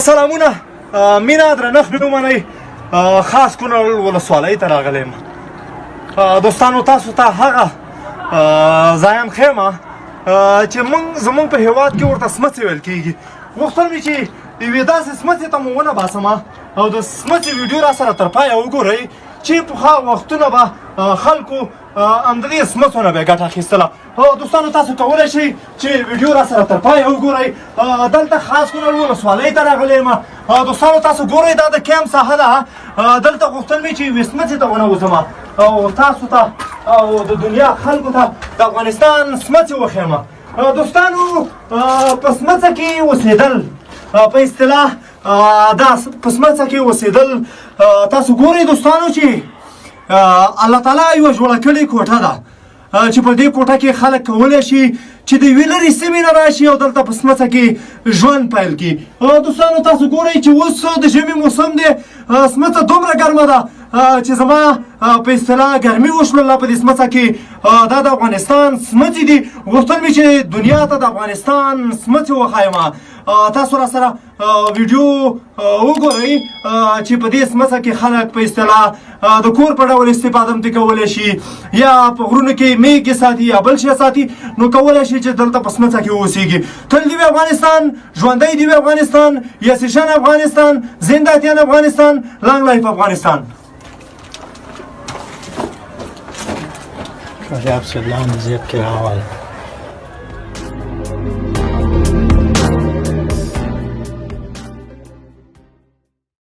سلامونه مینا درنښت ومنئ خاص کونړ ولسوالۍ ته راغلی یم دوستانو تاسو ته هغه ځایم ښیم چې زمونږ په هېواد کې ورته سمڅې ویل کېږي غوښتل مې چې یوې داسې سمڅې ته مو ونه باسم او د سمڅې ویډیو را سره تر پایه وګورئ چې پخوا وختونه به خلکو همدغې سمڅو نه به یې ګټه اخیستله دوستانو تاسو کولی شئ چې ویډیو را سره تر پایه وګورئ دلته خاص کونړ ولسوالۍ ته راغلی یم دوستانو تاسو ګورئ دا د کیمپ ساحه ده دلته غوښتل مې چې یوې سمڅې ته ونوځم او تاسو ته او د دنیا خلکو ته د افغانستان سمڅې وښیم دوستانو په سمڅه کې اوسېدل په اصطلاح دا په سمڅه کې اوسېدل تاسو ګورئ دوستانو چې الله تعالی یوه جوړه کړې کوټه ده چې په دې کوټه کې خلک کولی شي چې د یوې لرې سیمې نه راشي او دلته په سمڅه کې ژوند پیل کړي دوستانو تاسو ګورئ چې اوس د ژمي موسم دی سمڅه دومره ګرمه ده چې زما په اصطلاح ګرمي وشوله په دې سمڅه کې دا د افغانستان سمڅې دي غوښتل مې چې دنیا ته د افغانستان سمڅې وښایم تاسو را سره ویډیو وګورئ چې په دې سمڅه کې خلک په اصطلاح د کور په ډول استفاده هم ترې کولی شي یا په غرونو کې میږې ساتي یا بل شی ساتي نو کولی شي چې دلته په سمڅه کې اوسېږي تل دې وي افغانستان ژوندی دې وي افغانستان یسیشن افغانستان زندهتیان افغانستان لانګ لایف افغانستان شاید سلام زیب که اول